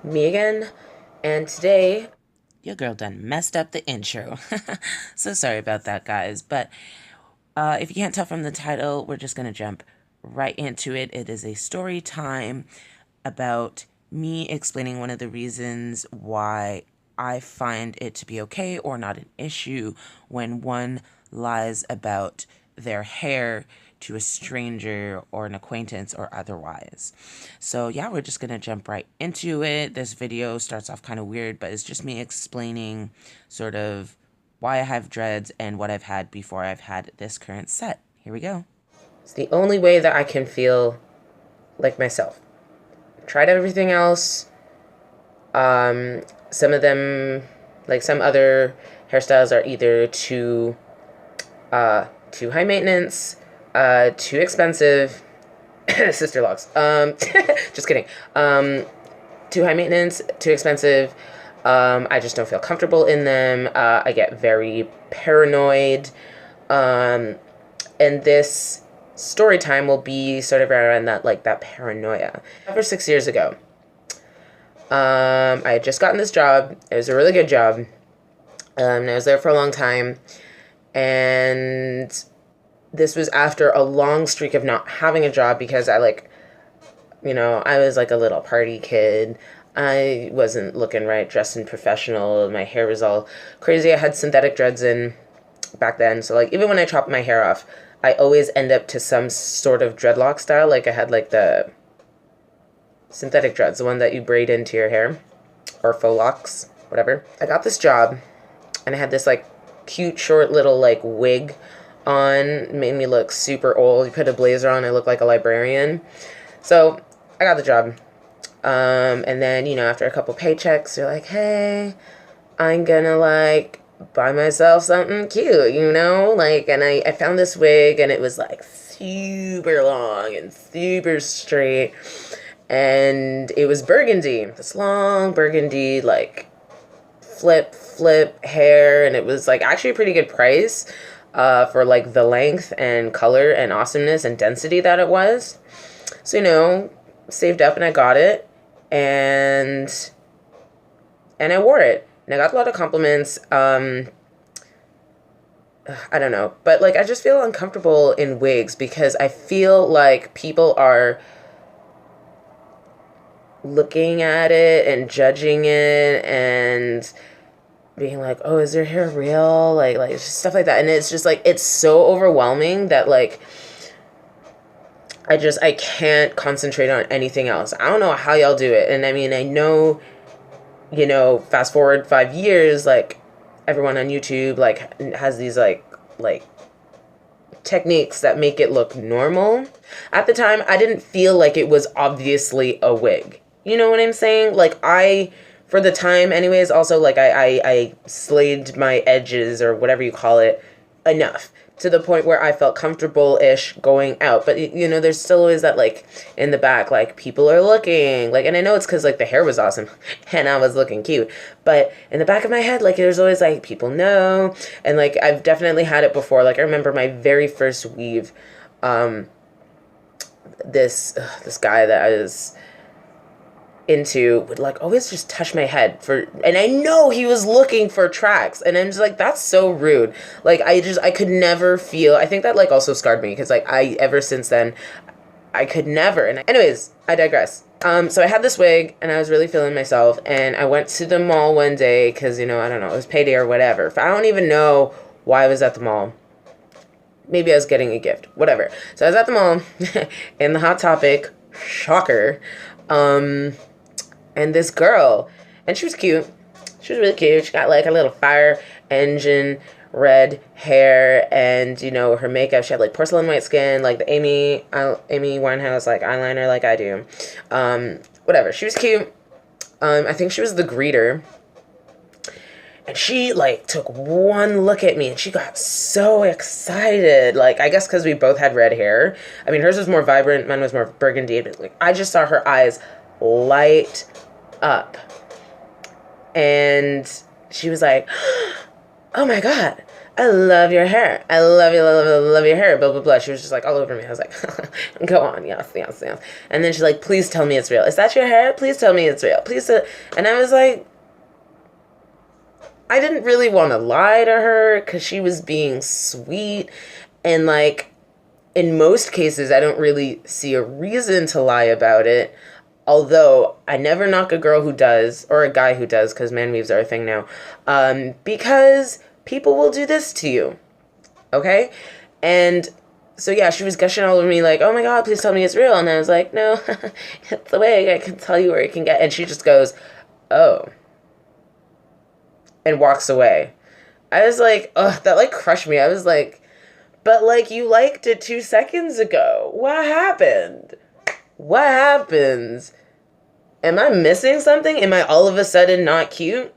Me again, and today, Your girl done messed up the intro. So sorry about that, guys. But if you can't tell from the title, we're just going to jump right into it. It is a story time about me explaining one of the reasons why I find it to be okay or not an issue when one lies about their hair to a stranger or an acquaintance or otherwise. So yeah, we're just gonna jump right into it. This video starts off kind of weird, but it's just me explaining sort of why I have dreads and what I've had before I've had this current set. Here we go. it's the only way that I can feel like myself. Tried everything else. Some of them, like some other hairstyles, are either too high maintenance, too expensive. Sister locks. Just kidding. Too high maintenance, too expensive. I just don't feel comfortable in them. I get very paranoid. Um, and this story time will be sort of around that paranoia. Over 6 years ago, I had just gotten this job. It was a really good job. And I was there for a long time, and this was after a long streak of not having a job because I was like a little party kid. I wasn't looking right, dressed in professional. My hair was all crazy. I had synthetic dreads in back then. So like even when I chopped my hair off, I always end up to some sort of dreadlock style. Like I had like the synthetic dreads, the one that you braid into your hair, or faux locks, whatever. I got this job, and I had this like cute short little like wig on. It made me look super old. You put a blazer on, I look like a librarian. So I got the job. And then, after a couple paychecks, you're like, hey, I'm gonna like buy myself something cute, Like, and I found this wig, and it was like super long and super straight. And it was burgundy, this long burgundy, like flip hair. And it was like actually a pretty good price for like the length and color and awesomeness and density that it was. So, saved up and I got it. And I wore it. And I got a lot of compliments. I don't know. But like I just feel uncomfortable in wigs because I feel like people are looking at it and judging it and being like, "Oh, is your hair real?" Like just stuff like that. And it's just like it's so overwhelming that like I can't concentrate on anything else. I don't know how y'all do it. And I mean, I know, fast forward 5 years, like everyone on YouTube like has these like techniques that make it look normal. At the time, I didn't feel like it was obviously a wig. You know what I'm saying? Like for the time anyways, also like I slayed my edges or whatever you call it enough to the point where I felt comfortable-ish going out. But there's still always that like in the back, like people are looking, like, and I know it's because like the hair was awesome and I was looking cute, but in the back of my head, like there's always like people know. And like I've definitely had it before. Like I remember my very first weave, this guy that I was into would like always just touch my head and I know he was looking for tracks, and I'm just like, that's so rude. Like I could never feel. I think that like also scarred me because like I ever since then I could never. And anyways, I digress. So I had this wig and I was really feeling myself, and I went to the mall one day because I don't know, it was payday or whatever. I don't even know why I was at the mall. Maybe I was getting a gift, whatever. So I was at the mall in the Hot Topic, shocker. And this girl, and she was cute. She was really cute. She got like a little fire engine red hair, and her makeup. She had like porcelain white skin, like the Amy Winehouse like eyeliner, like I do. Whatever. She was cute. I think she was the greeter. And she like took one look at me and she got so excited. Like I guess because we both had red hair. I mean, hers was more vibrant, mine was more burgundy. But like I just saw her eyes light up, and she was like, "Oh my god, I love your hair. I love you, love your hair, blah, blah, blah. She was just like all over me. I was like, go on, yes, yes, yes. And then she's like, please tell me it's real. Is that your hair? Please tell me it's real. Please. And I was like, I didn't really want to lie to her because she was being sweet. And like, in most cases, I don't really see a reason to lie about it. Although I never knock a girl who does, or a guy who does, because man weaves are a thing now, because people will do this to you, okay? And so yeah, she was gushing all over me like, oh my god, please tell me it's real. And I was like, no, it's a wig, I can tell you where you can get. And she just goes, oh, and walks away. I was like, oh, that like crushed me. I was like, but like you liked it 2 seconds ago. What happened? What happens? Am I missing something? Am I all of a sudden not cute?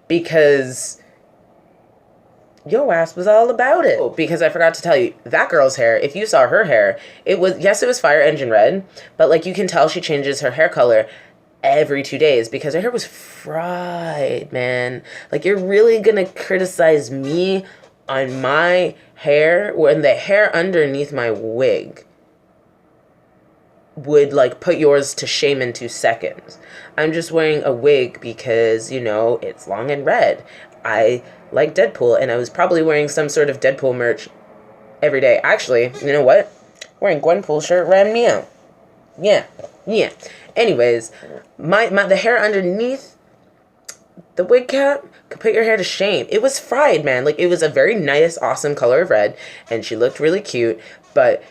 Because your ass was all about it. Oh, because I forgot to tell you, that girl's hair, if you saw her hair, it was fire engine red, but like you can tell she changes her hair color every 2 days because her hair was fried, man. Like, you're really gonna criticize me on my hair when the hair underneath my wig would like put yours to shame in 2 seconds. I'm just wearing a wig because, you know, it's long and red. I like Deadpool, and I was probably wearing some sort of Deadpool merch every day. Actually, you know what? Wearing Gwenpool shirt ran me out. Yeah. Anyways, the hair underneath the wig cap could put your hair to shame. It was fried, man. Like, it was a very nice, awesome color of red, and she looked really cute, but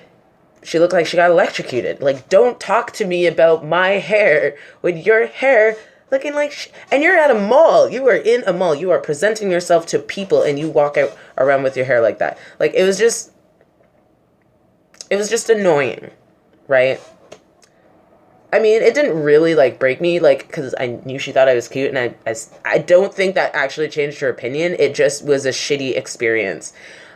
she looked like she got electrocuted. Like, don't talk to me about my hair with your hair looking like and you're at a mall. You are in a mall. You are presenting yourself to people, and you walk out around with your hair like that. Like, it was just annoying, right? I mean, it didn't really, like, break me, like, because I knew she thought I was cute, and I don't think that actually changed her opinion. It just was a shitty experience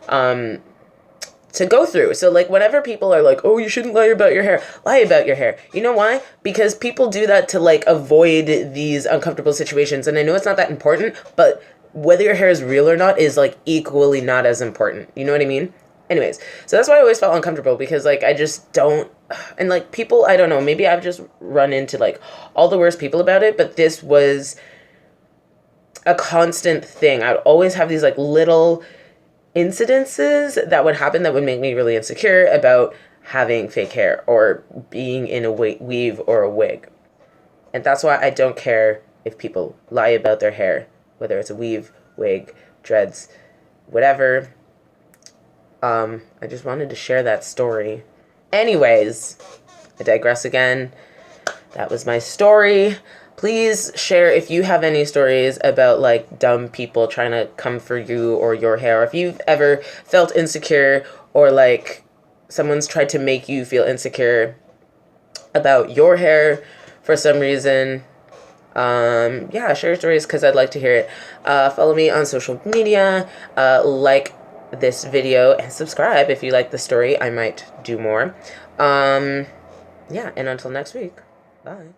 to go through. So, like, whenever people are like, oh, you shouldn't lie about your hair, lie about your hair. You know why? Because people do that to, like, avoid these uncomfortable situations, and I know it's not that important, but whether your hair is real or not is, like, equally not as important. You know what I mean? Anyways, so that's why I always felt uncomfortable, because, like, I just don't, and, like, people, I don't know, maybe I've just run into, like, all the worst people about it, but this was a constant thing. I would always have these, like, little incidences that would happen that would make me really insecure about having fake hair or being in a weave or a wig. And that's why I don't care if people lie about their hair, whether it's a weave, wig, dreads, whatever. I just wanted to share that story. Anyways, I digress again. That was my story. Please share if you have any stories about, like, dumb people trying to come for you or your hair. Or if you've ever felt insecure, or, like, someone's tried to make you feel insecure about your hair for some reason. Yeah, share your stories because I'd like to hear it. Follow me on social media. Like this video and subscribe if you like the story. I might do more. Yeah, and until next week, bye.